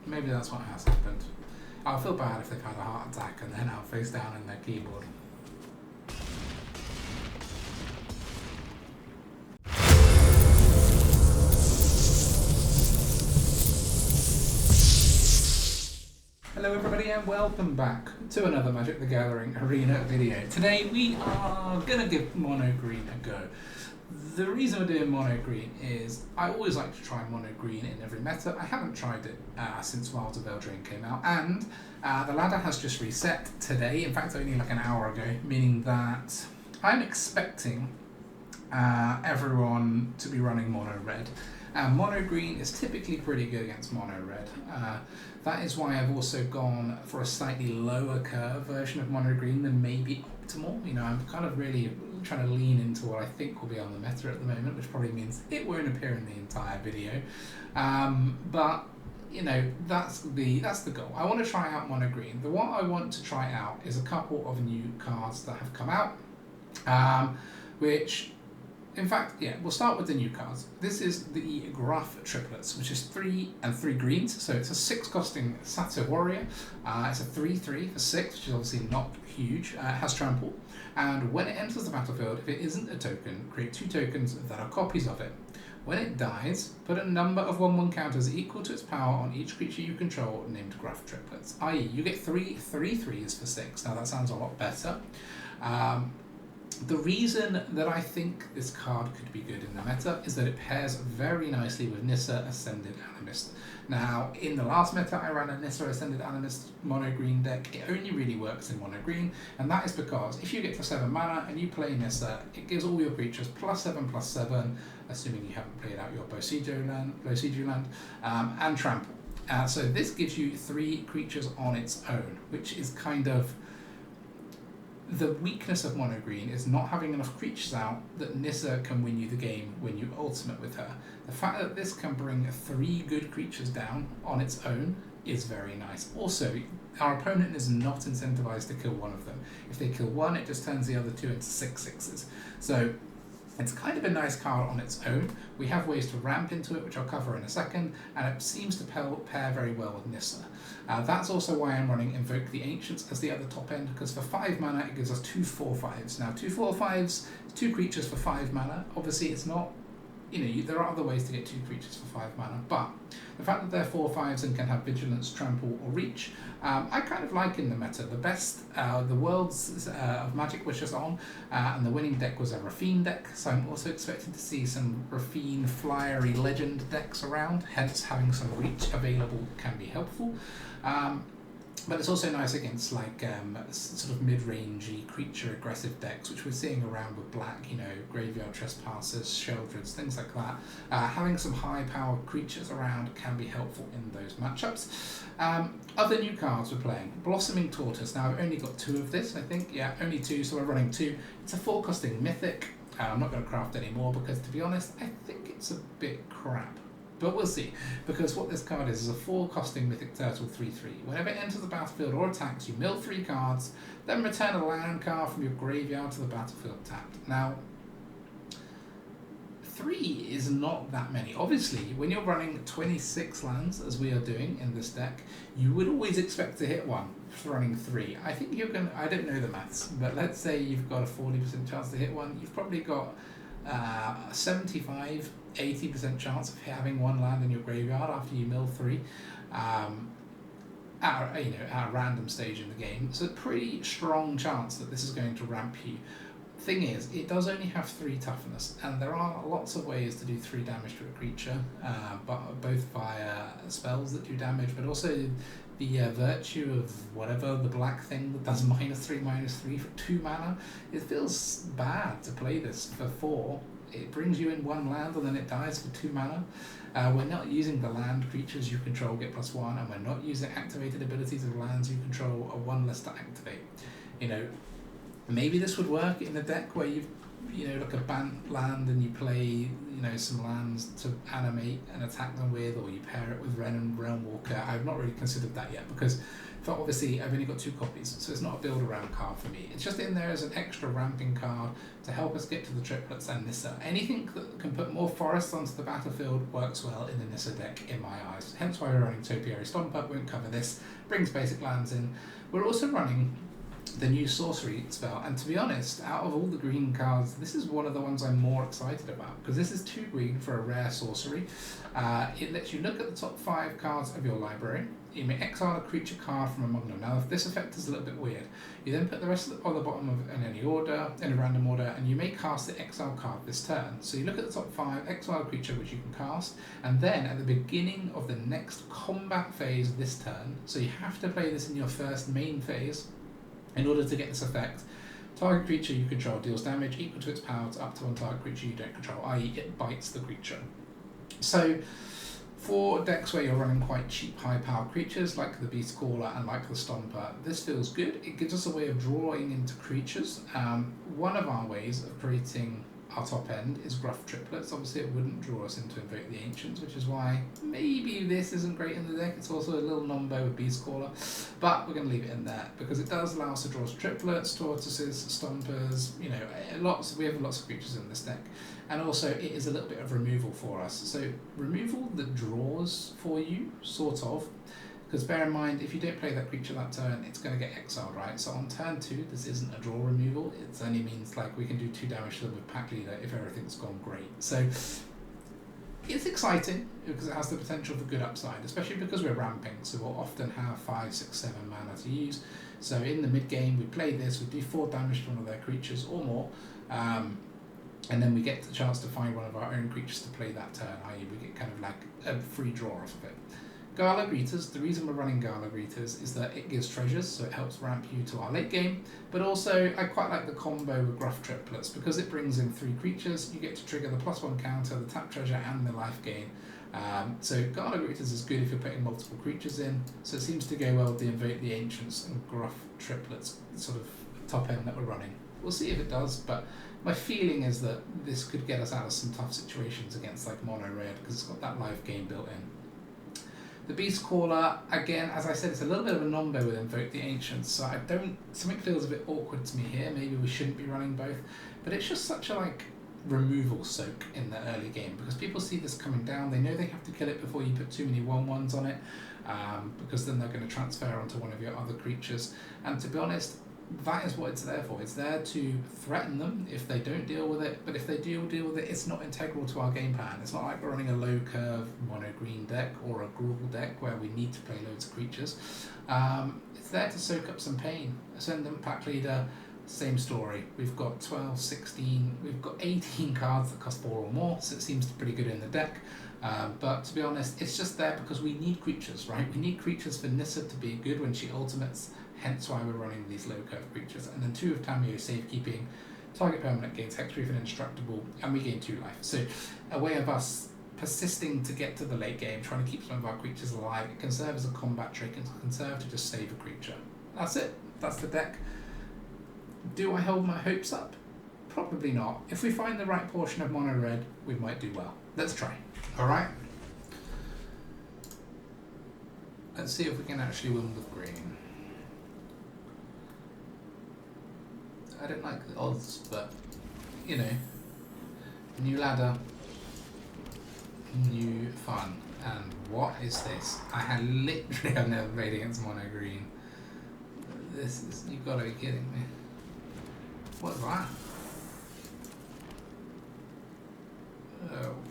maybe that's what has happened. I'll feel bad if they've had a heart attack and then I'll face down in their keyboard. Hello everybody and welcome back to another Magic the Gathering Arena video. Today we are going to give Mono Green a go. The reason we're doing Mono Green is I always like to try Mono Green in every meta. I haven't tried it since Wilds of Eldraine came out, and the ladder has just reset today, in fact only like an hour ago, meaning that I'm expecting everyone to be running Mono Red. Mono Green is typically pretty good against Mono Red. That is why I've also gone for a slightly lower curve version of Mono Green than maybe optimal. You know, I'm kind of really trying to lean into what I think will be on the meta at the moment, which probably means it won't appear in the entire video. But you know, that's the goal. I want to try out Mono Green. What I want to try out is a couple of new cards that have come out, which, in fact, yeah, we'll start with the new cards. This is the Gruff Triplets, which is 3 and 3 greens, so it's a 6 costing Satyr Warrior. It's a 3/3 for 6, which is obviously not huge. It has trample, and when it enters the battlefield, if it isn't a token, create 2 tokens that are copies of it. When it dies, put a number of 1/1 counters equal to its power on each creature you control named Gruff Triplets, i.e. you get 3 3/3s for 6. Now that sounds a lot better. The reason that I think this card could be good in the meta is that it pairs very nicely with Nissa, Ascendant, Animist. Now, in the last meta, I ran a Nissa, Ascendant, Animist mono green deck. It only really works in mono green, and that is because if you get to 7 mana and you play Nissa, it gives all your creatures +7/+7, assuming you haven't played out your Boseiju land, and trample. So this gives you 3 creatures on its own, which is kind of the weakness of mono green, is not having enough creatures out that Nissa can win you the game when you ultimate with her. The fact that this can bring 3 good creatures down on its own is very nice. Also, our opponent is not incentivized to kill one of them. If they kill one, it just turns the other 2 into 6/6s. So it's kind of a nice card on its own. We have ways to ramp into it, which I'll cover in a second, and it seems to pair very well with Nissa. That's also why I'm running Invoke the Ancients as the other top end, because for 5 mana it gives us 2 4/5s. Now 2 4/5s, 2 creatures for 5 mana. Obviously it's not, you know, there are other ways to get 2 creatures for 5 mana, but the fact that they're 4/5s and can have Vigilance, Trample or Reach, I kind of like in the meta. The best, the Worlds of Magic was just on, and the winning deck was a Raffine deck, so I'm also expecting to see some Raffine flyery legend decks around, hence having some Reach available can be helpful. But it's also nice against like sort of mid-rangey creature aggressive decks, which we're seeing around with black, you know, Graveyard Trespassers, Sheldreds, things like that. Having some high-powered creatures around can be helpful in those matchups. Other new cards we're playing. Blossoming Tortoise. Now I've only got 2 of this, I think. Yeah, only 2, so we're running 2. It's a 4 costing Mythic. I'm not going to craft any more because, to be honest, I think it's a bit crap. But we'll see, because what this card is a 4 costing Mythic Turtle 3/3. Whenever it enters the battlefield or attacks, you mill 3 cards, then return a land card from your graveyard to the battlefield tapped. Now, 3 is not that many. Obviously, when you're running 26 lands, as we are doing in this deck, you would always expect to hit one for running 3. I think you're going to, I don't know the maths, but let's say you've got a 40% chance to hit one, you've probably got 75-80% chance of having 1 land in your graveyard after you mill 3 at a random stage in the game. So a pretty strong chance that this is going to ramp you. Thing is, it does only have 3 toughness, and there are lots of ways to do 3 damage to a creature, but both via spells that do damage, but also the virtue of whatever, the black thing that does -3/-3 for 2 mana. It feels bad to play this for 4. It brings you in 1 land and then it dies for 2 mana. We're not using the land creatures you control get +1, and we're not using activated abilities of lands you control, a 1 less to activate. You know, maybe this would work in a deck where you've like a banned land and you play, some lands to animate and attack them with, or you pair it with Ren and Realm Walker. I've not really considered that yet because, obviously, I've only got 2 copies, so it's not a build around card for me. It's just in there as an extra ramping card to help us get to the triplets and Nissa. Anything that can put more forests onto the battlefield works well in the Nissa deck, in my eyes. Hence why we're running Topiary Stomper. Won't cover this. Brings basic lands in. We're also running the new sorcery spell, and to be honest, out of all the green cards, this is one of the ones I'm more excited about, because this is 2 green for a rare sorcery. It lets you look at the top 5 cards of your library. You may exile a creature card from among them. Now, if this effect is a little bit weird, you then put the rest on the bottom of in any order, in a random order, and you may cast the exile card this turn. So you look at the top 5, exile a creature which you can cast, and then at the beginning of the next combat phase this turn, so you have to play this in your first main phase in order to get this effect. Target creature you control deals damage equal to its power to up to 1 target creature you don't control, i.e. it bites the creature. So for decks where you're running quite cheap high power creatures like the Beastcaller and like the Stomper, this feels good. It gives us a way of drawing into creatures. One of our ways of creating our top end is Gruff Triplets. Obviously it wouldn't draw us into Invoke the Ancients, which is why maybe this isn't great in the deck. It's also a little non-bo with Beastcaller, but we're going to leave it in there because it does allow us to draw triplets, tortoises, stompers, we have lots of creatures in this deck. And also it is a little bit of removal for us. So removal that draws for you, sort of, because bear in mind, if you don't play that creature that turn, it's going to get exiled, right? So on turn 2, this isn't a draw removal. It only means like we can do 2 damage to them with Packleader if everything's gone great. So it's exciting because it has the potential for good upside, especially because we're ramping. So we'll often have 5, 6, 7 mana to use. So in the mid game, we play this, we do 4 damage to one of their creatures or more. And then we get the chance to find one of our own creatures to play that turn, i.e. we get kind of like a free draw off of it. Gala Greeters, the reason we're running Gala Greeters is that it gives treasures, so it helps ramp you to our late game, but also I quite like the combo with Gruff Triplets because it brings in 3 creatures. You get to trigger the +1 counter, the tap treasure and the life gain. So Gala Greeters is good if you're putting multiple creatures in, so it seems to go well with the Invoke the Ancients and Gruff Triplets sort of top end that we're running. We'll see if it does, but my feeling is that this could get us out of some tough situations against like mono red because it's got that life gain built in. The Beastcaller, again, as I said, it's a little bit of a non-bo with Invoke the Ancients, so something feels a bit awkward to me here. Maybe we shouldn't be running both, but it's just such a removal soak in the early game because people see this coming down. They know they have to kill it before you put too many 1/1s on it, because then they're going to transfer onto one of your other creatures. And to be honest, that is what it's there for. It's there to threaten them if they don't deal with it, but if they do deal with it, it's not integral to our game plan. It's not like we're running a low curve mono green deck or a gruel deck where we need to play loads of creatures. It's there to soak up some pain. Ascendant Packleader, same story. We've got 12, 16, we've got 18 cards that cost 4 or more, so it seems pretty good in the deck. But to be honest, it's just there because we need creatures, right? We need creatures for Nissa to be good when she ultimates, hence why we're running these low curve creatures. And then 2 of Tamiyo, Safekeeping, target permanent gains hexproof and indestructible, and we gain 2 life. So a way of us persisting to get to the late game, trying to keep some of our creatures alive. It can serve as a combat trick, it can serve to just save a creature. That's it, that's the deck. Do I hold my hopes up? Probably not. If we find the right portion of mono red, we might do well. Let's try. Alright. Let's see if we can actually win with green. I don't like the odds, but new ladder, new fun. And what is this? I've never played against mono green. This is, you've got to be kidding me. What's that?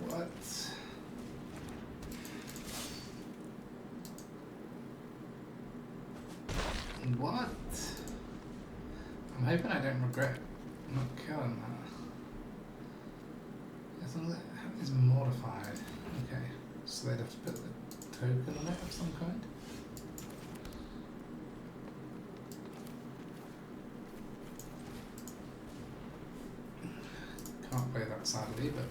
What? What? I'm hoping I don't regret not killing that. As long as it is modified. Okay, so they'd have to put the token on it of some kind. Can't play that sadly, but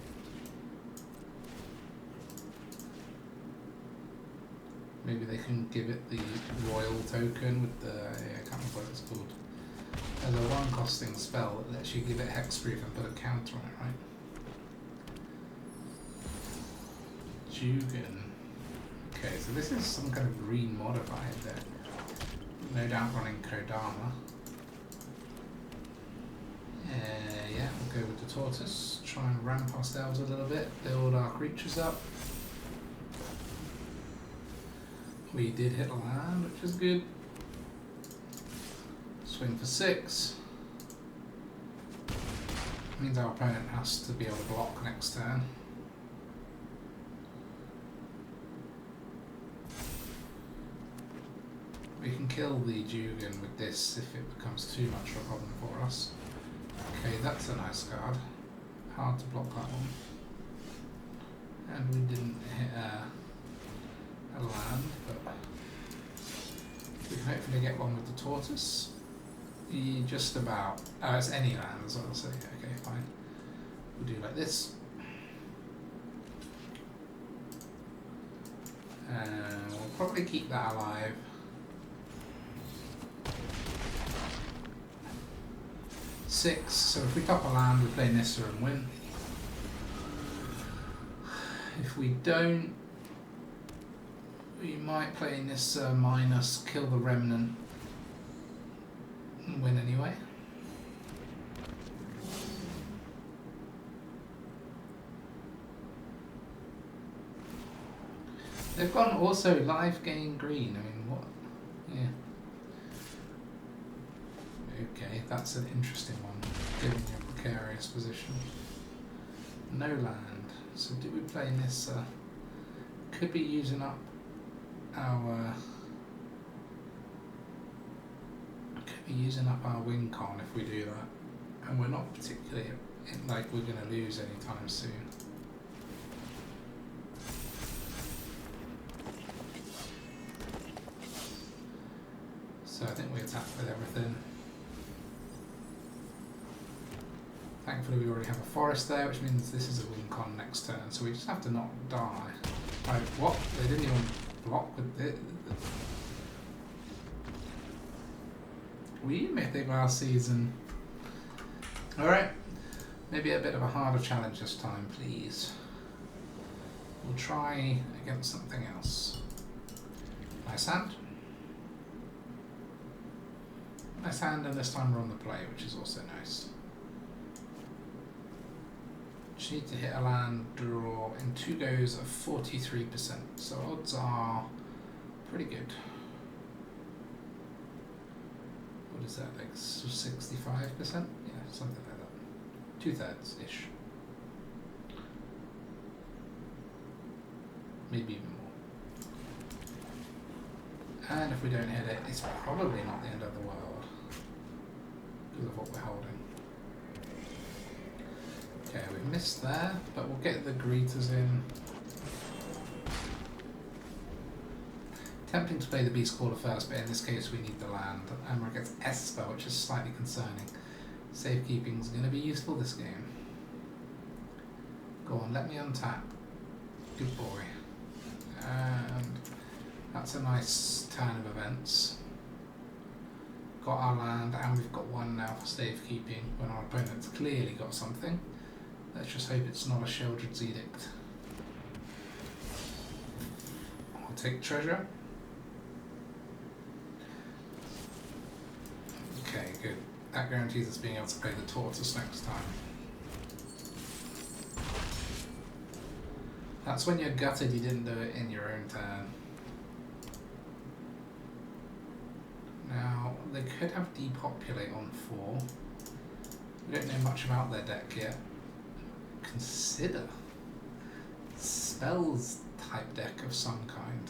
maybe they can give it the royal token with the, I can't remember what it's called. There's a one-costing spell that lets you give it hexproof and put a counter on it, right? Jugan. Okay, so this is some kind of green modifier deck. No doubt running Kodama. Yeah, we'll go with the Tortoise. Try and ramp ourselves a little bit, build our creatures up. We did hit a land, which is good. Swing for 6. Means our opponent has to be able to block next turn. We can kill the Jugan with this if it becomes too much of a problem for us. Okay, that's a nice card. Hard to block that one. And we didn't hit a land, but we can hopefully get one with the Tortoise. Just about. Oh, it's any land as well, so okay, fine. We'll do like this. And we'll probably keep that alive. Six, so if we top a land, we play Nissa and win. If we don't, we might play Nissa minus, kill the Remnant, and win anyway. They've gone also live gain green, I mean, what? Yeah. Okay, that's an interesting one, given your precarious position. No land, so do we play Nissa? Could be using up our win con if we do that, and we're not particularly like we're going to lose anytime soon. So I think we attack with everything. Thankfully we already have a forest there, which means this is a win con next turn, so we just have to not die. Like, what? They didn't even block with it. We mythic last season. Alright, maybe a bit of a harder challenge this time, please. We'll try against something else. Nice hand. Nice hand, and this time we're on the play, which is also nice. Just need to hit a land draw in 2 goes of 43%, so odds are pretty good. What is that, like 65%? Yeah, something like that. 2/3-ish. Maybe even more. And if we don't hit it, it's probably not the end of the world because of what we're holding. Okay, we missed there, but we'll get the Greeters in. Tempting to play the Beastcaller first, but in this case we need the land. And we're against Esper, which is slightly concerning. Safekeeping is going to be useful this game. Go on, let me untap. Good boy. And that's a nice turn of events. Got our land, and we've got one now for safekeeping when our opponent's clearly got something. Let's just hope it's not a Sheldred's Edict. I'll take treasure. Okay, good. That guarantees us being able to play the Tortoise next time. That's when you're gutted you didn't do it in your own turn. Now, they could have Depopulate on 4. We don't know much about their deck yet. Consider. Spells type deck of some kind.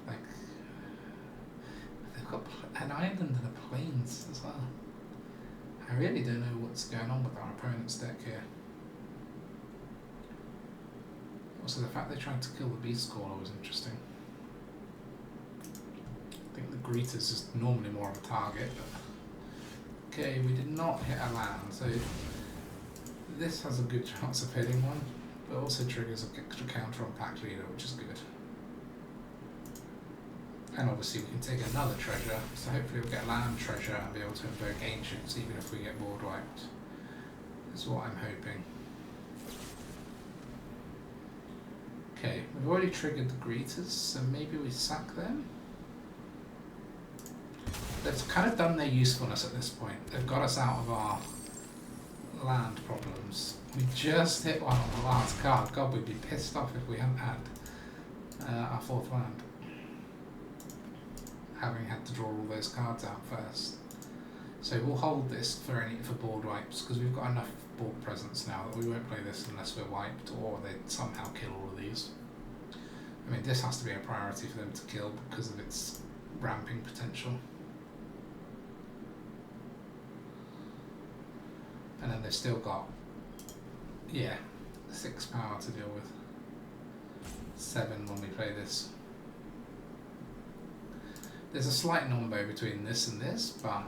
Like, they've got an island and a plains as well. I really don't know what's going on with our opponent's deck here. Also, the fact they tried to kill the Beastcaller was interesting. I think the Greeters is normally more of a target, but okay, we did not hit a land, so this has a good chance of hitting one, but also triggers an extra counter on Packleader, which is good. And obviously we can take another treasure, so hopefully we'll get land treasure and be able to invoke Ancients even if we get board wiped. Is what I'm hoping. Okay, we've already triggered the Greeters, so maybe we sack them. They've kind of done their usefulness at this point. They've got us out of our land problems. We just hit one on the last card. God, we'd be pissed off if we hadn't had our fourth land. Having had to draw all those cards out first. So we'll hold this for board wipes because we've got enough board presence now that we won't play this unless we're wiped or they somehow kill all of these. I mean, this has to be a priority for them to kill because of its ramping potential. And then they've still got, 6 power to deal with. 7 when we play this. There's a slight nombo between this and this, but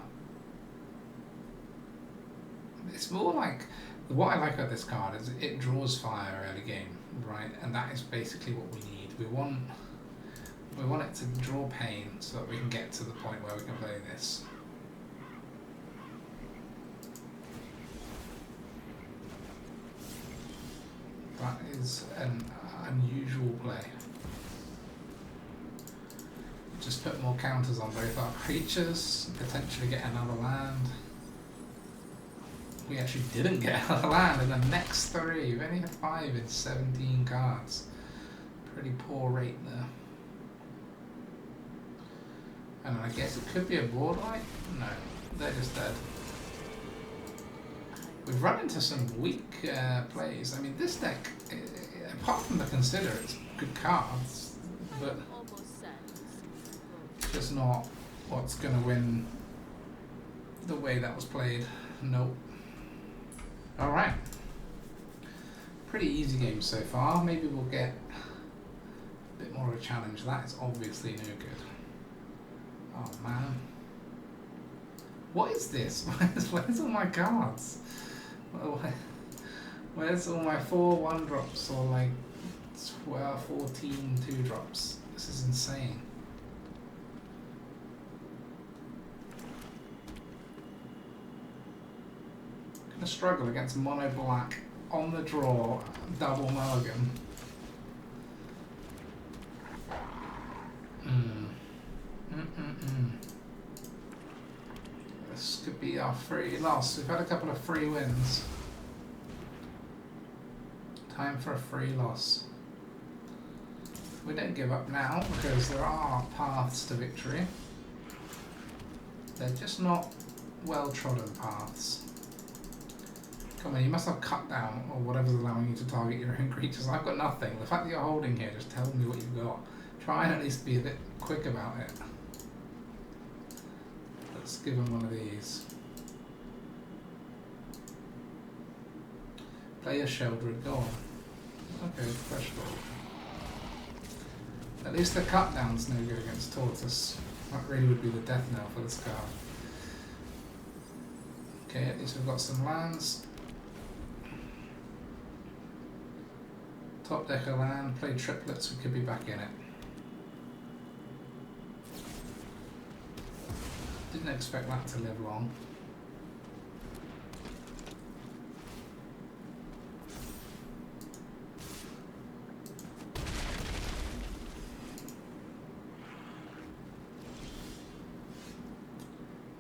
it's more like, what I like about this card is it draws fire early game, right? And that is basically what we need. We want it to draw pain so that we can get to the point where we can play this. That is an unusual play. Just put more counters on both our creatures, potentially get another land. We actually didn't get another land in the next 3. We've only had 5 in 17 cards. Pretty poor rate there. And I guess it could be a board wipe? No, they're just dead. We've run into some weak plays. I mean, this deck, apart from the Consider, it's good cards, but just not what's going to win the way that was played. Nope. Alright. Pretty easy game so far. Maybe we'll get a bit more of a challenge. That is obviously no good. Oh man. What is this? Where's all my cards? Where's all my 4 1-drops or like 12, 14 2-drops? This is insane. Gonna struggle against mono black on the draw, double mulligan. This could be our free loss. We've had a couple of free wins. Time for a free loss. We don't give up now because there are paths to victory. They're just not well-trodden paths. Come on, you must have cut down or whatever's allowing you to target your own creatures. I've got nothing. The fact that you're holding here, just tell me what you've got. Try and at least be a bit quick about it. Let's give him one of these. Play a Sheldred, go on. Okay, fresh ball. At least the cut down's no good against Tortoise. That really would be the death knell for this card. Okay, at least we've got some lands. Top deck a land, play triplets, we could be back in it. Didn't expect that to live long.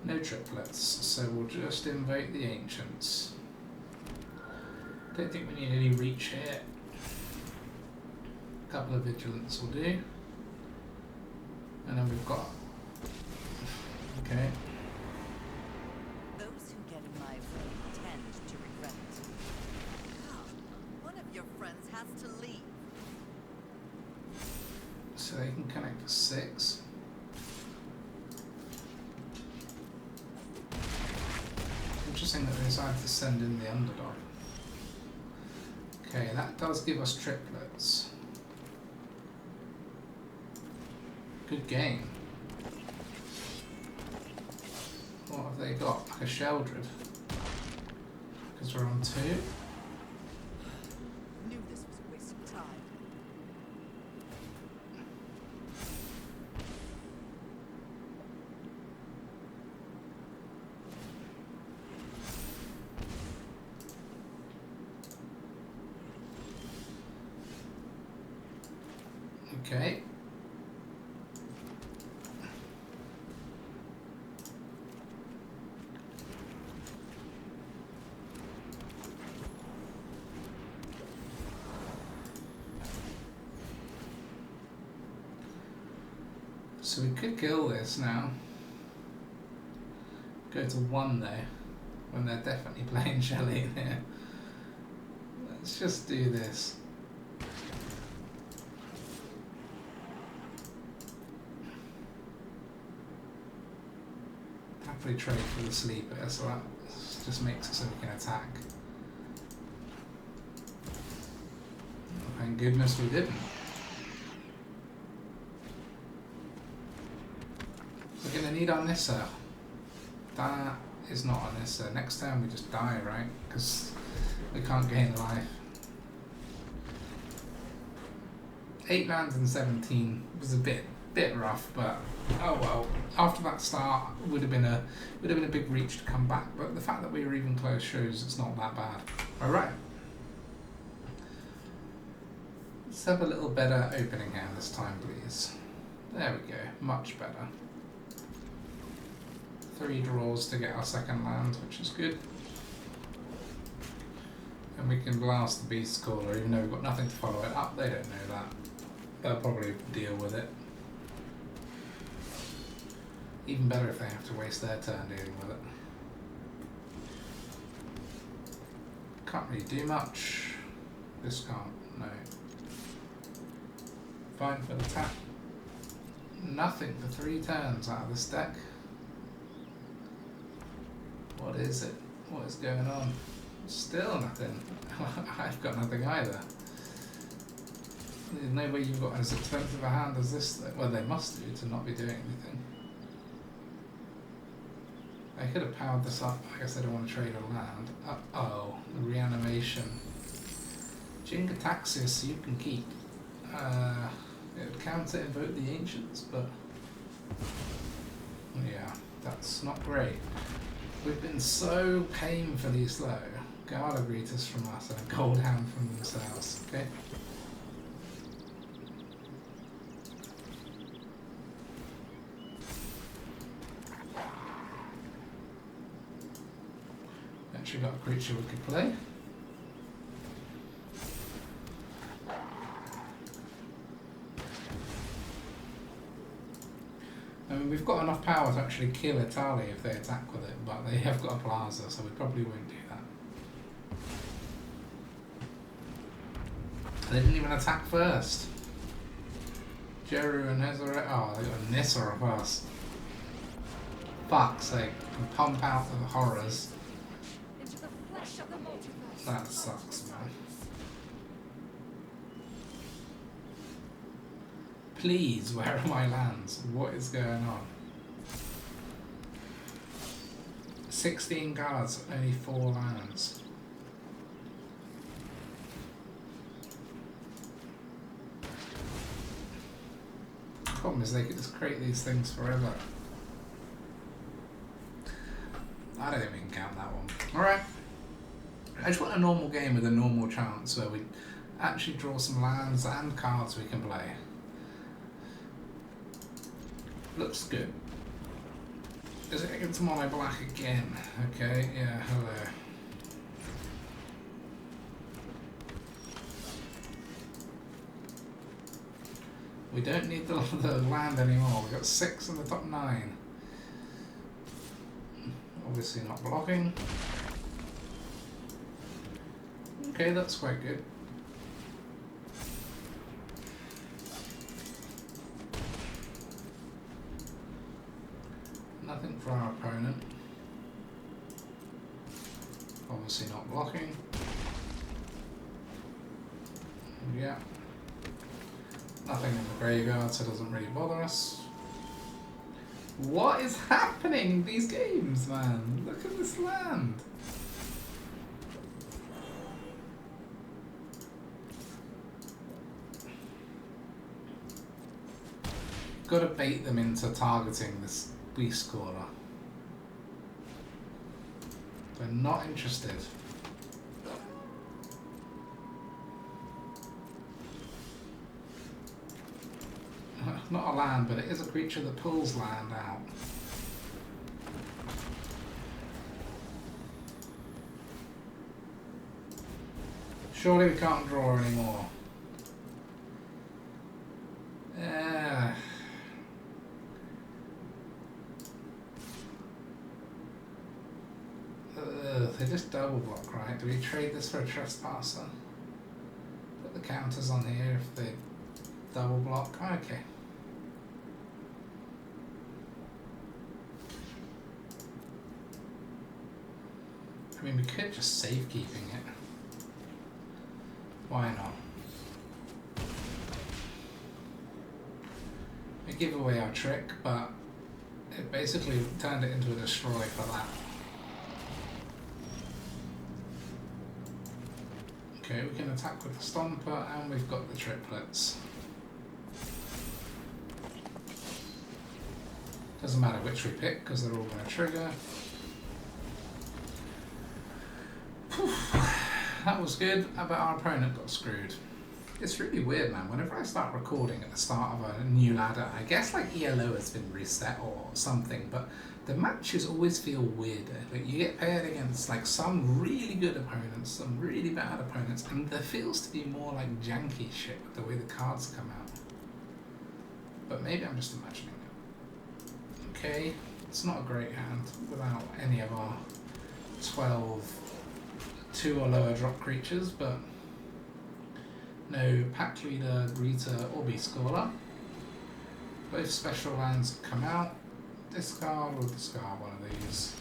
No triplets, so we'll just invoke the Ancients. Don't think we need any reach here. A couple of Vigilance will do. And then we've got... Okay. Those who get in my way tend to regret it. Come, one of your friends has to leave. So they can connect for 6. Interesting that they decided to send in the underdog. Okay, that does give us triplets. Good game. What have they got? Like a Sheldred. Because we're on 2. Knew this was a waste of time. Okay. So we could kill this now. Go to 1 though, when they're definitely playing Shelly in here. Let's just do this. Happily trade for the sleeper, so that just makes it so we can attack. Oh, thank goodness we didn't. We're gonna need our Nissa. That is not a Nissa. Next time we just die, right? Because we can't gain life. 8 lands and 17 was a bit rough, but oh well. After that start, would have been a big reach to come back. But the fact that we were even close shows it's not that bad. All right. Let's have a little better opening hand this time, please. There we go. Much better. 3 draws to get our second land, which is good. And we can blast the Beastcaller, even though we've got nothing to follow it up. They don't know that. They'll probably deal with it. Even better if they have to waste their turn dealing with it. Can't really do much. This can't, no. Fine for the tap. Nothing for 3 turns out of this deck. What is it? What is going on? Still nothing. I've got nothing either. There's no way you've got as expensive a hand as this. Well, they must do to not be doing anything. I could have powered this up. I guess I don't want to trade a land. Uh-oh. Reanimation. Jingataxis you can keep. It would counter Invoke the Ancients, but... yeah, that's not great. We've been so painfully slow. Gala Greeters from us and a gold hand from themselves, okay? Actually got a creature we could play. I mean, we've got enough power to actually kill Italy if they attack with it, but they have got a plaza, so we probably won't do that. They didn't even attack first. Jeru and Hezeret. Oh, they got a Nissa of us. Fuck's sake. Can pump out the horrors. That sucks, man. Please, where are my lands? What is going on? 16 cards, only 4 lands. The problem is they could just create these things forever. I don't even count that one. Alright. I just want a normal game with a normal chance where we actually draw some lands and cards we can play. Looks good. Is it into mono black again? Okay, yeah, hello. We don't need the land anymore. We've got 6 in the top 9. Obviously not blocking. Okay, that's quite good. Nothing for our opponent. Obviously not blocking. Yeah. Nothing in the graveyard, so it doesn't really bother us. What is happening in these games, man? Look at this land. Got to bait them into targeting this Beastcaller. They're not interested. not a land, but it is a creature that pulls land out. Surely we can't draw anymore. They just double block, right? Do we trade this for a Trespasser? Put the counters on here if they double block. Okay. I mean, we could just Safekeeping it. Why not? We give away our trick, but it basically turned it into a destroy for that. Okay, we can attack with the Stomper, and we've got the Triplets. Doesn't matter which we pick, because they're all going to trigger. Whew. That was good, but our opponent got screwed. It's really weird, man. Whenever I start recording at the start of a new ladder, I guess like ELO has been reset or something, but the matches always feel weirder. Like you get paired against like some really good opponents, some really bad opponents, and there feels to be more like janky shit with the way the cards come out. But maybe I'm just imagining it. Okay, it's not a great hand without any of our 12 2 or lower drop creatures, but no Packleader, Greeter, or Beastcaller. Both special lands come out. Discard or discard one of these.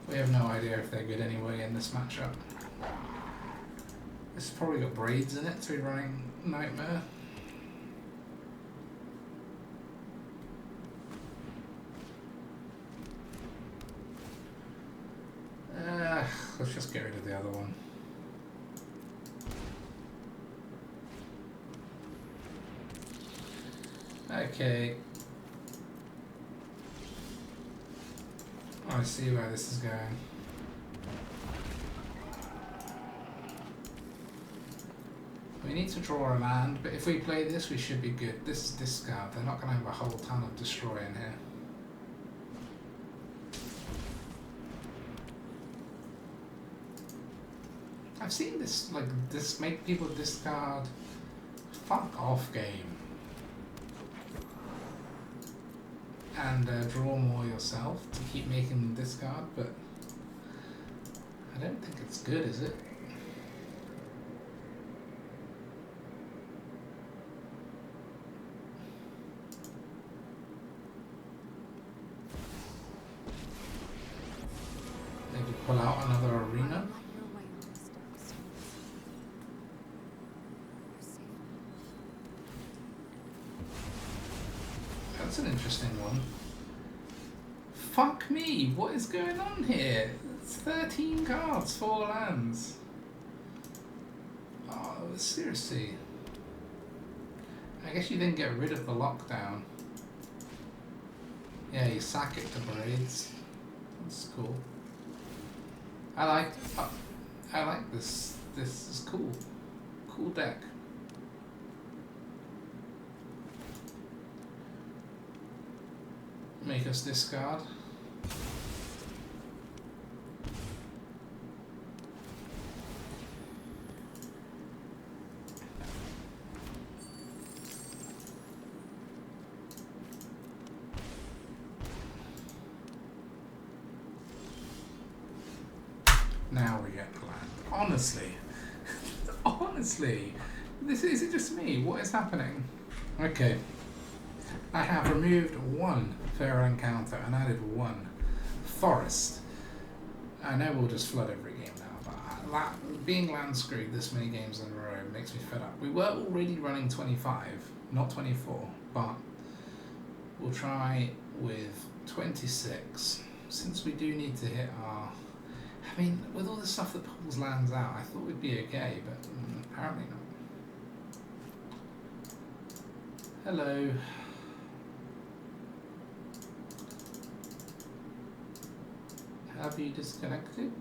We have no idea if they're good anyway in this matchup. This has probably got Braids in it, so we're running Nightmare. Let's just get rid of the other one. Okay. I see where this is going. We need to draw a land, but if we play this, we should be good. This is discard. They're not going to have a whole ton of destroy in here. I've seen this, like, this make people discard. Fuck off game. And draw more yourself to keep making them discard, but I don't think it's good, is it? Maybe pull out another arena. That's an interesting one. Fuck me, what is going on here? It's 13 cards, 4 lands. Oh, seriously. I guess you didn't get rid of the lockdown. Yeah, you sack it to Braids. That's cool. I like this. This is cool. Cool deck. Make us discard. Now we get the land. Honestly. Honestly. Is it just me? What is happening? Okay. I have removed 1 Fair Encounter and added 1 Forest. I know we'll just flood every game now, but being land screwed this many games in a row makes me fed up. We were already running 25, not 24, but we'll try with 26. Since we do need to hit our... I mean, with all the stuff that pulls lands out, I thought we'd be okay, but apparently not. Hello. Have you disconnected?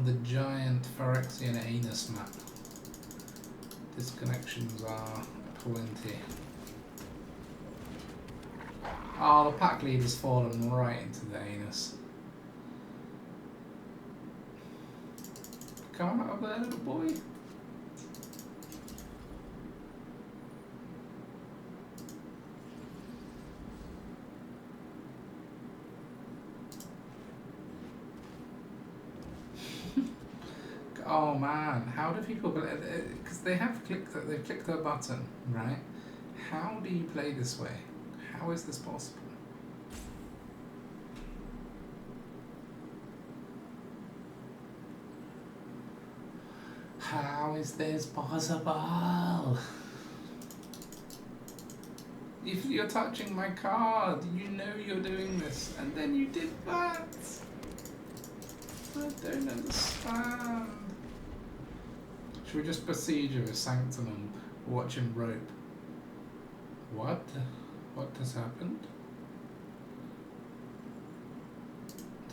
on the giant Phyrexian Anus map. Disconnections are plenty. Oh, the pack leader's fallen right into the anus. Come out of there, little boy. Oh man, how do people play? Because they've clicked a button, right? How do you play this way? How is this possible? How is this possible? If you're touching my card, you know you're doing this, and then you did that. I don't understand. Should we just Boseiju with Sanctum and watch him rope? What? What has happened?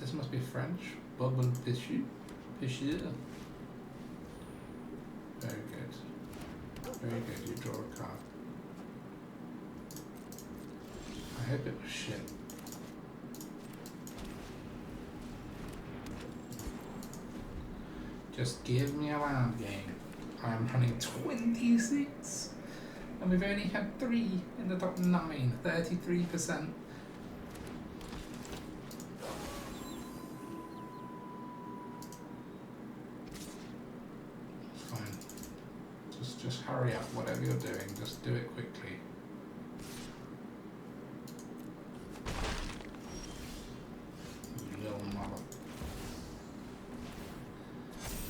This must be French. Bubble Bichu. Bichu. Very good. Very good, you draw a card. I hope it was shit. Just give me a land game. I am running 26 and we've only had 3 in the top 9, 33%. Fine. Just hurry up, whatever you're doing, just do it quickly. You little mother.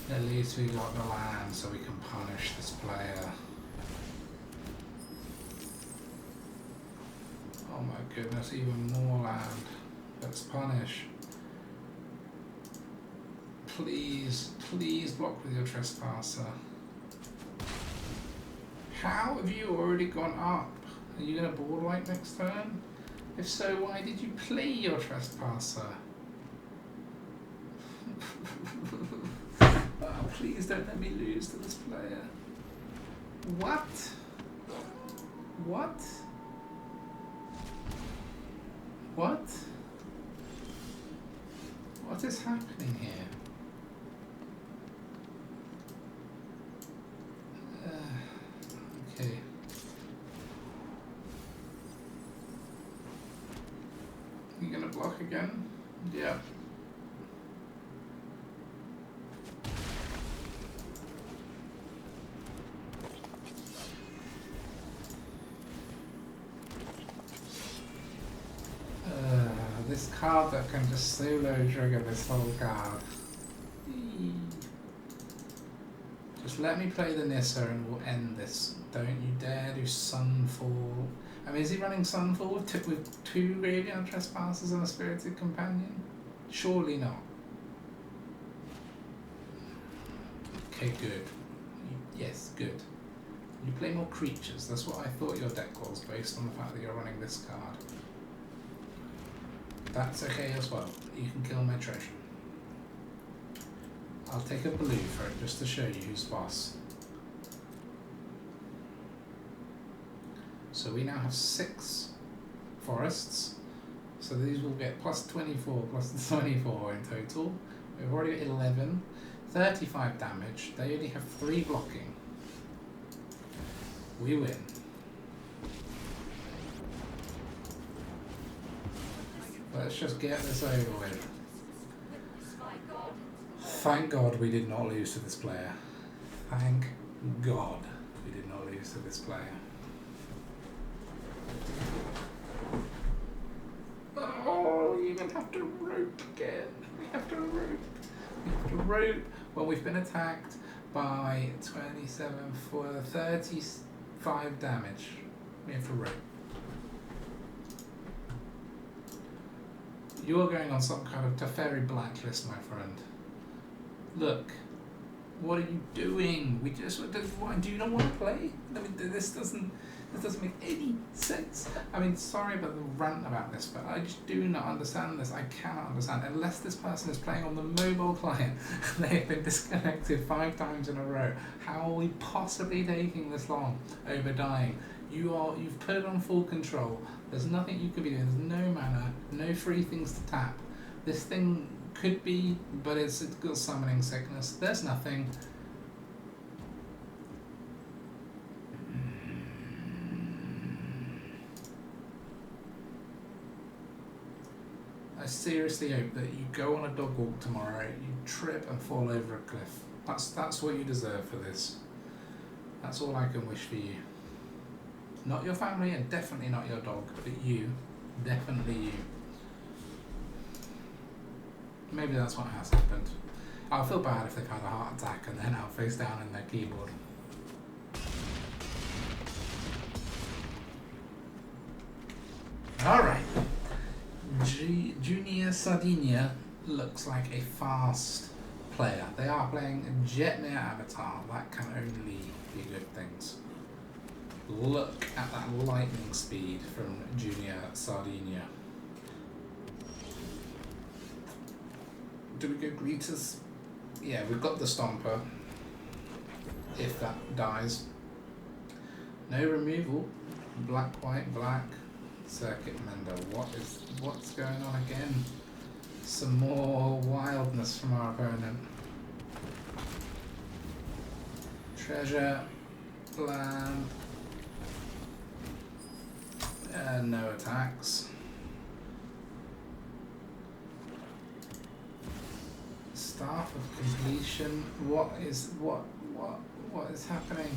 At least we got the land so we can punish this player. Oh my goodness, even more land. Let's punish. Please, please block with your trespasser. How have you already gone up? Are you going to board wipe next turn? If so, why did you play your trespasser? Oh, please don't let me lose to this player. What? What? What? What is happening here? Okay. You gonna block again? Yeah. This card that can just solo trigger this whole card. Just let me play the Nissa and we'll end this. Don't you dare do Sunfall. I mean, is he running Sunfall with 2 Graveyard Trespassers and a Spirited Companion? Surely not. Okay, good. Yes, good. You play more creatures. That's what I thought your deck was, based on the fact that you're running this card. That's okay as well. You can kill my treasure. I'll take a blue for it just to show you who's boss. So we now have 6 forests. So these will get plus 24, plus 24 in total. We've already got 11. 35 damage. They only have 3 blocking. We win. Let's just get this over with. Thank God we did not lose to this player. Thank God we did not lose to this player. Oh, you even have to rope again. We have to rope. We have to rope when we've been attacked by 27 for 35 damage. We have to rope. You are going on some kind of Topiary blacklist, my friend. Look, What are you doing? Do you not want to play? I mean, this doesn't make any sense. I mean, sorry about the rant about this, but I just do not understand this. I cannot understand. Unless this person is playing on the mobile client, they have been disconnected 5 times in a row. How are we possibly taking this long over dying? You've put it on full control. There's nothing you can be doing. There's no mana, no free things to tap. This thing could be, but it's got summoning sickness. There's nothing. I seriously hope that you go on a dog walk tomorrow, you trip and fall over a cliff. That's what you deserve for this. That's all I can wish for you. Not your family and definitely not your dog, but you. Definitely you. Maybe that's what has happened. I'll feel bad if they've had a heart attack and then out face down in their keyboard. Alright. Junior Sardinia looks like a fast player. They are playing Jetmir Avatar. That can only be good things. Look at that lightning speed from Junior Sardinia. Do we go Greeters? Yeah, we've got the Stomper. If that dies. No removal. Black, white, black. Circuit Mender. What's going on again? Some more wildness from our opponent. Treasure. Land. No attacks. Staff of Completion. What is happening?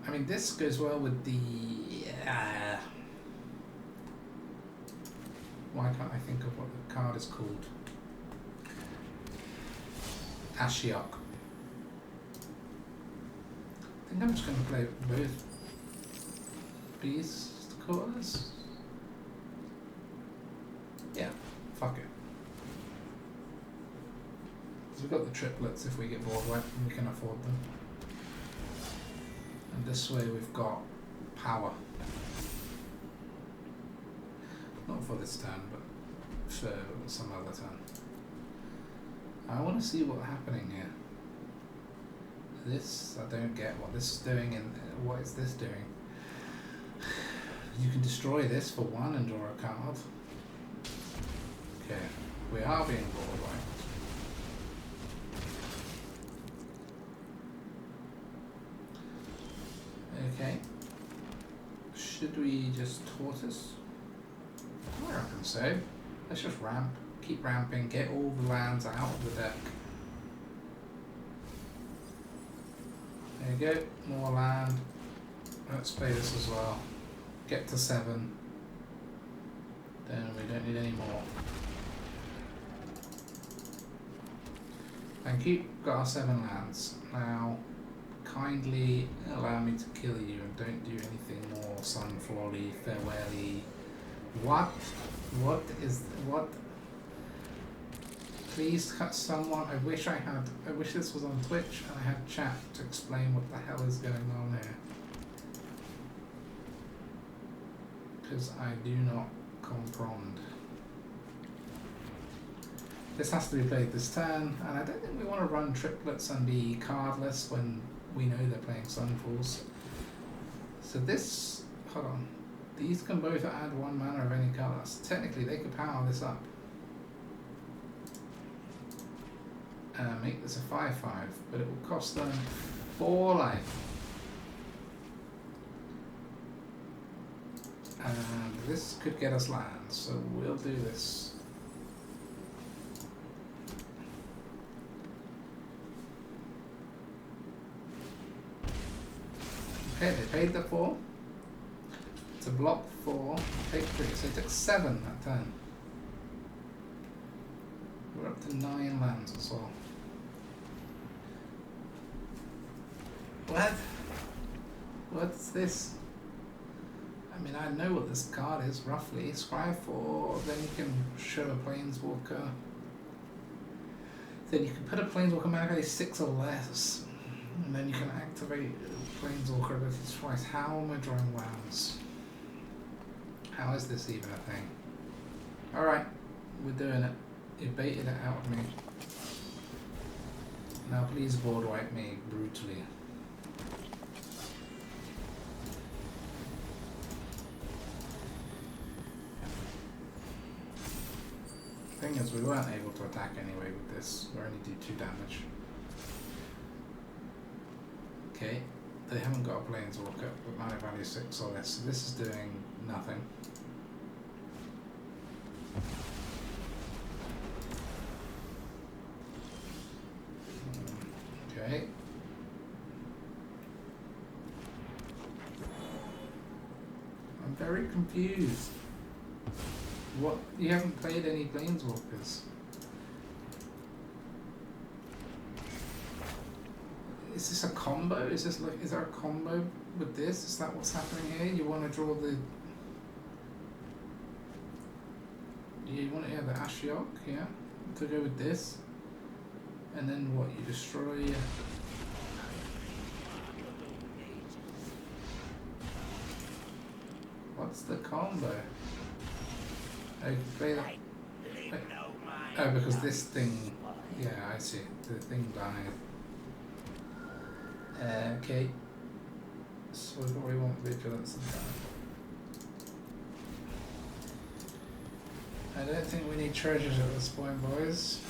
I mean, this goes well with the. Why can't I think of what the card is called? Ashiok. I think I'm just going to play both Beastcallers. Yeah, fuck it. We've got the triplets if we get bored with, we can afford them. And this way we've got power. Not for this turn, but for some other turn. I want to see what's happening here. This, I don't get what this is doing, and what is this doing? You can destroy this for 1 and draw a card. Okay, we are being bored, right? Okay. Should we just tortoise? I reckon so. Let's just ramp. Keep ramping. Get all the lands out of the deck. There you go. More land. Let's play this as well. Get to 7. Then we don't need any more. Thank you. Got our 7 lands. Now, kindly allow me to kill you and don't do anything more sunflawly, farewelly. What? What? Please cut someone. I wish this was on Twitch and I had chat to explain what the hell is going on here. Because I do not comprehend. This has to be played this turn, and I don't think we want to run triplets and be cardless when we know they're playing Sunfalls. So this, hold on, these can both add 1 mana of any colour. So technically they could power this up. Make this a 5/5, but it will cost them 4 life. And this could get us land, so we'll do this. Okay, they paid the 4. To block 4, take 3. So it took 7 that turn. We're up to 9 lands as well. What? What's this? I mean, I know what this card is roughly. Scry 4, then you can show a Planeswalker. then you can put a Planeswalker mana value 6 or less, and then you can activate Planeswalker abilities twice. How am I drawing lands? How is this even a thing? Alright, we're doing it. You baited it out of me. Now please board wipe me brutally. Thing is, we weren't able to attack anyway with this. We only do 2 damage. Okay, they haven't got a Planeswalker, but mana value 6 or less, so this is doing nothing. Okay. I'm very confused. What? You haven't played any Planeswalkers? Is this a combo? Is there a combo with this? Is that what's happening here? You want to draw the... You want to have the Ashiok, yeah? To go with this? And then what? You destroy... What's the combo? Oh, you can play that... Oh, because this thing... Yeah, I see. The thing died. Okay. So we want vigilance and that. I don't think we need treasures at this point, boys.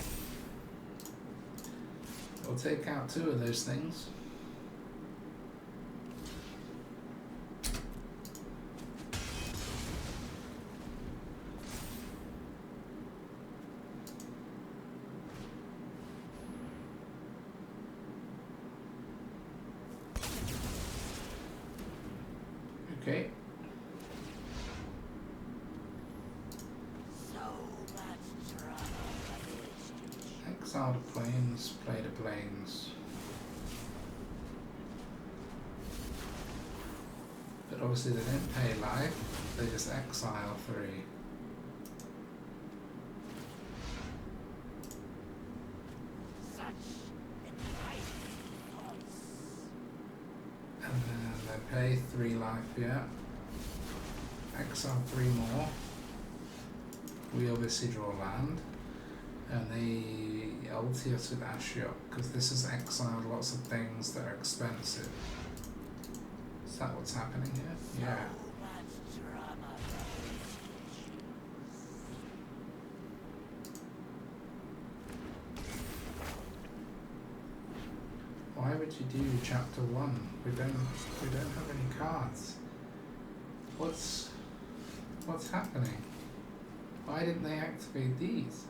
We'll take out 2 of those things. Okay. Exile the planes, play the planes. But obviously they didn't pay life, they just exile 3. And then they pay 3 life, yeah. Exile 3 more. We obviously draw land. And they ulti us with Ashiok, because this has exiled lots of things that are expensive. Is that what's happening here? Yeah. Why would you do chapter 1? We don't have any cards. What's happening? Why didn't they activate these?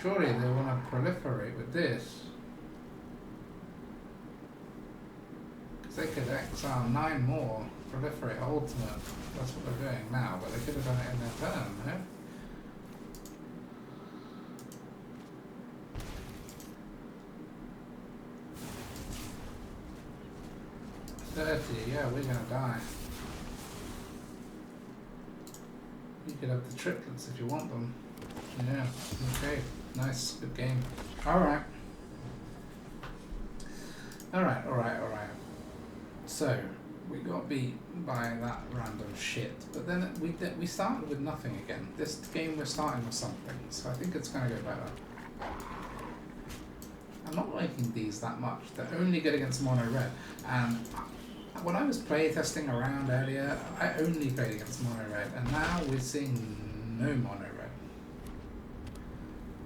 Surely they want to proliferate with this. Because they could exile 9 more, proliferate ultimate. That's what they're doing now, but they could have done it in their turn, no? Yeah, we're gonna die. You could have the triplets if you want them. Yeah, okay. Nice, good game. Alright. Alright. So, we got beat by that random shit. But then we started with nothing again. This game we're starting with something. So I think it's gonna go better. I'm not liking these that much. They're only good against mono red. And when I was playtesting around earlier, I only played against mono red. And now we're seeing no mono red.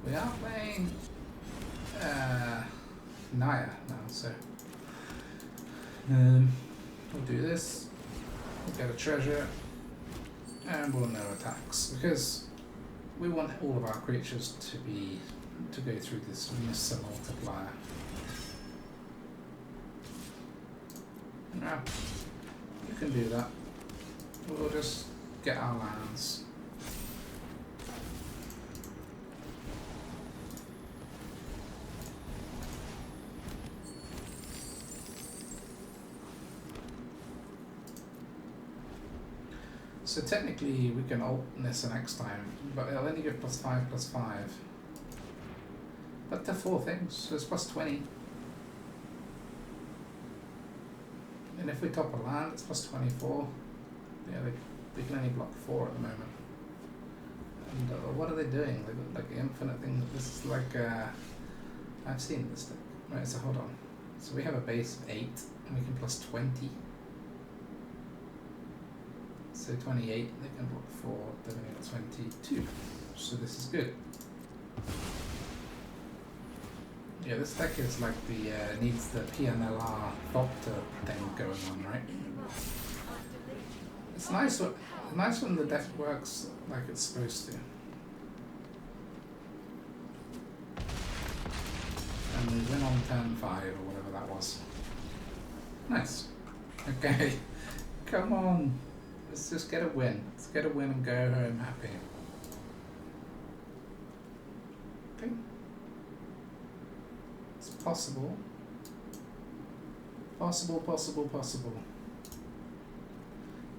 We are playing Naya now, so we'll do this, we'll get a treasure, and we'll no attacks, because we want all of our creatures to go through this Nissa multiplier. Yeah, you can do that. We'll just get our lands. So technically we can ult Nissa next time, but it'll only give +5/+5. But to 4 things, so it's plus 20. And if we top a land, it's plus 24. Yeah, they can only block 4 at the moment. And what are they doing? They've got like an infinite thing. This is like, I've seen this deck. Right, so hold on. So we have a base of 8, and we can plus 20. So 28, they can block 4, then we get 22. So this is good. Yeah, this deck is like the, needs the PNLR Doctor thing going on, right? It's nice when the deck works like it's supposed to. And we win on turn 5 or whatever that was. Nice. Okay. Come on. Let's just get a win. Let's get a win and go home happy. Okay. It's possible. Possible.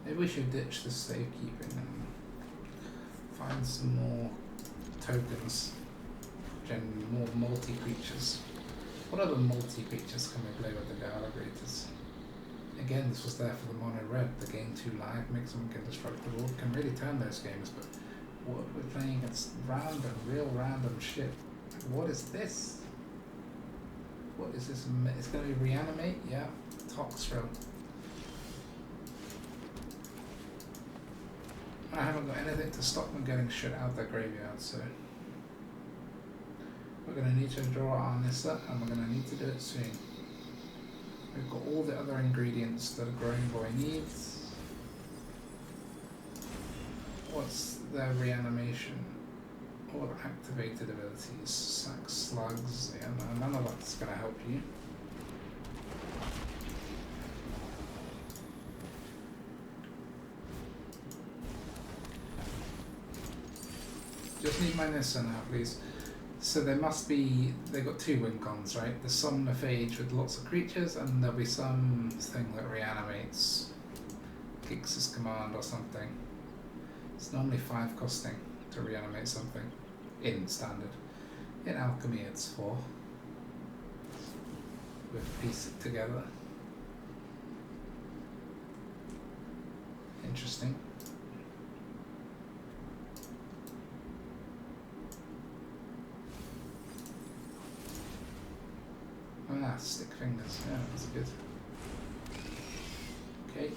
Maybe we should ditch the safekeeping and find some more tokens. More multi-creatures. What other multi-creatures can we play with the Gala Greeters? Again, this was there for the mono red. The gain 2 life makes them indestructible. Can really turn those games, but what we're playing against real random shit. What is this? What is this? It's going to be reanimate? Yeah. Toxrill. I haven't got anything to stop them getting shit out of their graveyard, so we're going to need to draw our Nissa, and we're going to need to do it soon. We've got all the other ingredients that a growing boy needs. What's their reanimation? Or activated abilities? Sack slugs. Yeah, no, none of that's going to help you. Just need my Nissa now, please. So there must be, they've got 2 win cons, right? The Somnophage with lots of creatures, and there'll be some thing that reanimates, kicks his command or something. It's normally 5 costing to reanimate something in standard. In alchemy it's 4. We've pieced it together. Interesting. Ah, stick fingers, yeah, that's good. Okay.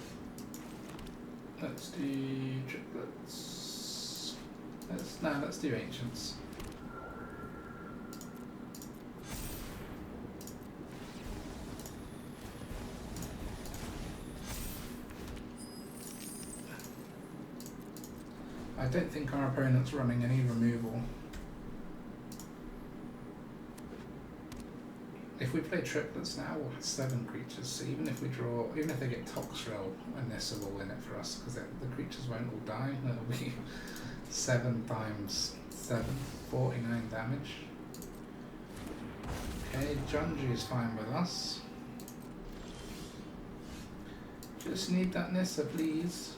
Let's do triplets. Let's do ancients. I don't think our opponent's running any removal. If we play triplets now, we'll have 7 creatures, so even if they get Toxrill, and Nissa will win it for us, because the creatures won't all die, it'll be 7 times 7, 49 damage. Okay, Junji is fine with us. Just need that Nissa, please.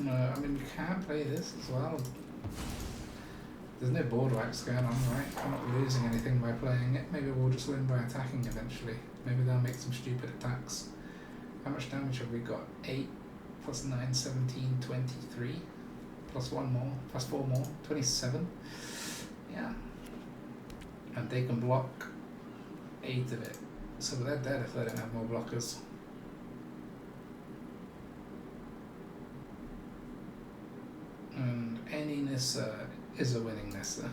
No, I mean you can play this as well. There's no board wipes going on, right? I'm not losing anything by playing it. Maybe we'll just win by attacking eventually. Maybe they'll make some stupid attacks. How much damage have we got? 8 plus 9, 17, 23. Plus 1 more, plus 4 more, 27. Yeah. And they can block 8 of it. So they're dead if they don't have more blockers. And any Nissa is a winning Nissa.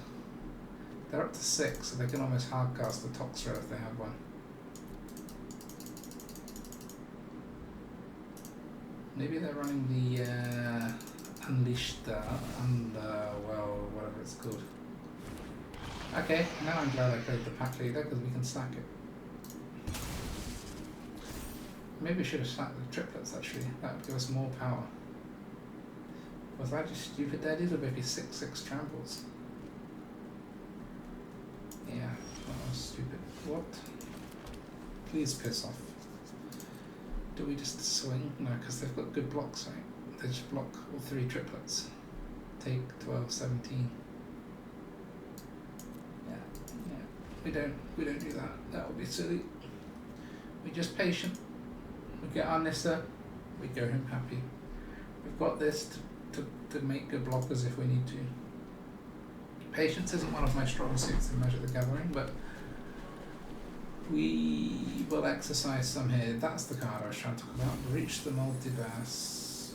They're up to 6, so they can almost hardcast the Toxrill if they have one. Maybe they're running the well, whatever it's called. Okay, now I'm glad I played the Packleader because we can sack it. Maybe we should have sacked the triplets actually, that would give us more power. Was that just stupid daddies or maybe 6/6 tramples? Yeah, that was stupid. What? Please piss off. Do we just swing? No, because they've got good blocks, right? They just block all 3 triplets. Take 12, 17. Yeah. We don't do that. That would be silly. We're just patient. We get our Nissa, we go home happy. We've got this to make good blockers if we need to. Patience isn't one of my strong suits in Magic the Gathering, but we will exercise some here. That's the card I was trying to talk about. Reach the multiverse.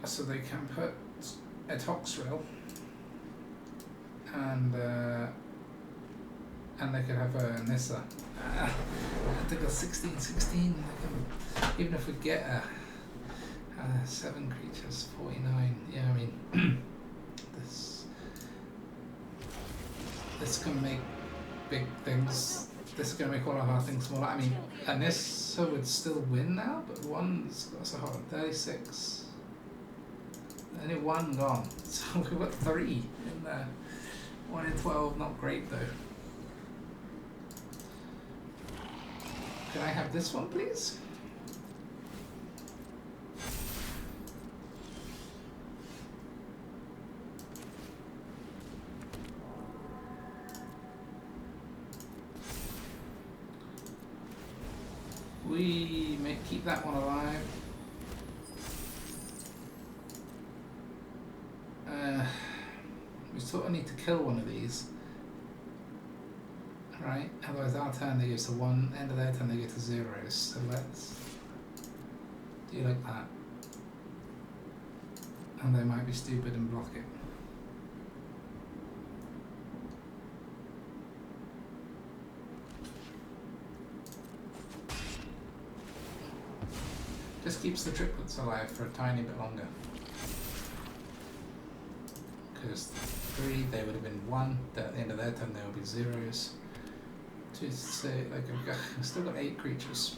So they can put a Toxrill and they could have a Nissa. I think a 16/16. Even if we get a 7 creatures, 49. Yeah, I mean, this can make big things. This is going to make all of our things smaller. I mean, a Nissa would still win now, but one's got so hard. 36. Only 1 gone. So we've got 3 in there. 1 in 12, not great though. Can I have this one, please? We may keep that one alive. We sort of need to kill one of these. Right, otherwise our turn they go to 1, end of their turn they go to 0s, so let's do like that. And they might be stupid and block it. Just keeps the triplets alive for a tiny bit longer. Because 3 they would have been 1, at the end of their turn they will be 0s. To say, like, I've still got 8 creatures.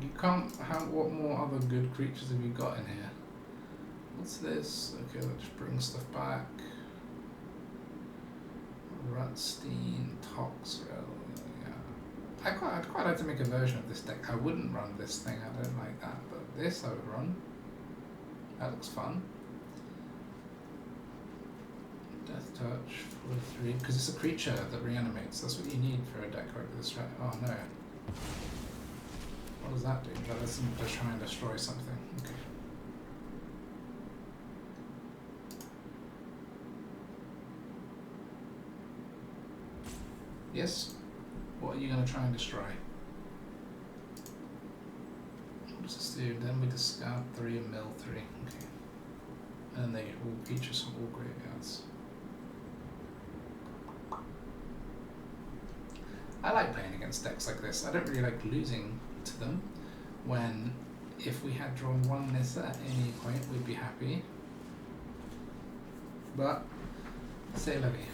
You can't have, what more other good creatures have you got in here? What's this? Okay, let's just bring stuff back. Rutstein, Toxrill, yeah. I'd quite like to make a version of this deck. I wouldn't run this thing, I don't like that, but this I would run. That looks fun. Death Touch for 3, because it's a creature that reanimates. That's what you need for a deck like this, right? Oh no. What does that do? That doesn't just try and destroy something. Okay. Yes? What are you going to try and destroy? What does this do? Then we discard 3 and mill 3. Okay. And they all features from all graveyards. I like playing against decks like this. I don't really like losing to them when, if we had drawn 1 Nissa at any point, we'd be happy. But, c'est la vie.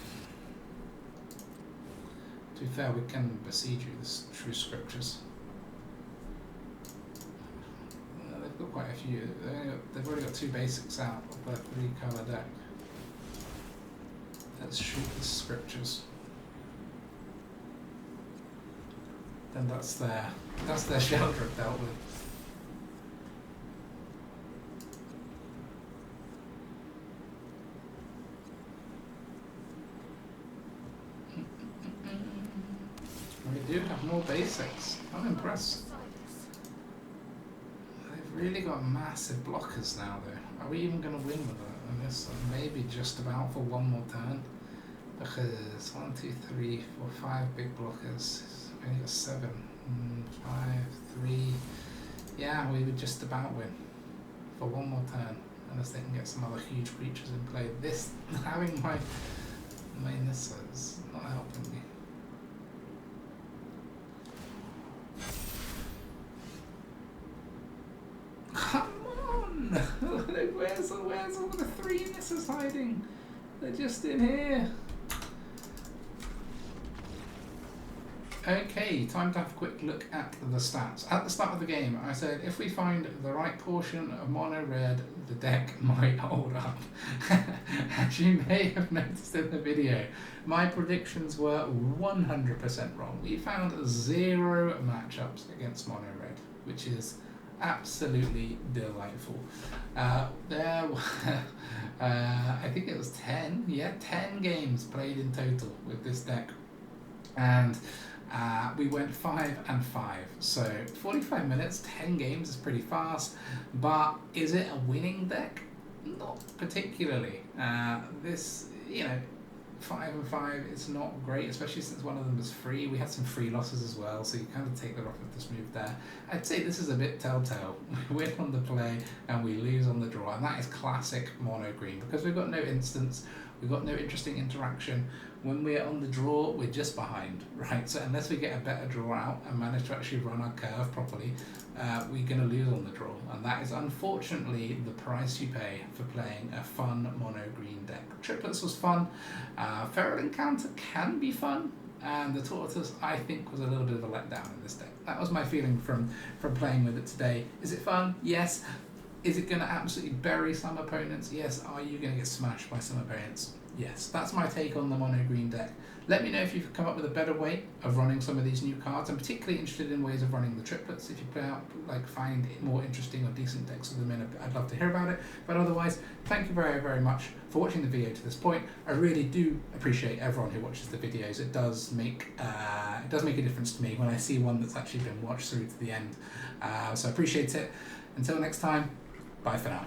To be fair, we can Boseiju the true scriptures. They've got quite a few. They've already got 2 basics out of their 3 colour deck. Let's shoot the scriptures. Then that's their shelter dealt with. We do have more basics. I'm impressed. They've really got massive blockers now though. Are we even going to win with it? I guess maybe just about for 1 more turn. Because 1, 2, 3, 4, 5 big blockers. We only got 7. 5, 3. Yeah, we would just about win for 1 more turn. Unless they can get some other huge creatures in play. This, having my Nissa is not helping me. Come on! Where's all the 3 Nissas hiding? They're just in here. Okay, time to have a quick look at the stats. At the start of the game, I said if we find the right portion of mono red, the deck might hold up. As you may have noticed in the video, my predictions were 100% wrong. We found 0 matchups against mono red, which is absolutely delightful. There were, I think it was 10 games played in total with this deck. And we went 5 and 5, so 45 minutes, 10 games is pretty fast, but is it a winning deck? Not particularly. This, 5 and 5 is not great, especially since one of them was free. We had some free losses as well, so you kind of take the rock of this move there. I'd say this is a bit telltale. We win on the play and we lose on the draw, and that is classic mono green because we've got no instance, we've got no interesting interaction. When we're on the draw, we're just behind, right? So unless we get a better draw out and manage to actually run our curve properly, we're going to lose on the draw. And that is unfortunately the price you pay for playing a fun mono green deck. Triplets was fun. Feral Encounter can be fun. And the Tortoise, I think, was a little bit of a letdown in this deck. That was my feeling from playing with it today. Is it fun? Yes. Is it going to absolutely bury some opponents? Yes. Are you going to get smashed by some opponents? Yes. That's my take on the mono green deck. Let me know if you've come up with a better way of running some of these new cards. I'm particularly interested in ways of running the triplets. If you play out, find more interesting or decent decks with them in, I'd love to hear about it. But otherwise, thank you very, very much for watching the video to this point. I really do appreciate everyone who watches the videos. It does make a difference to me when I see one that's actually been watched through to the end. So I appreciate it. Until next time, bye for now.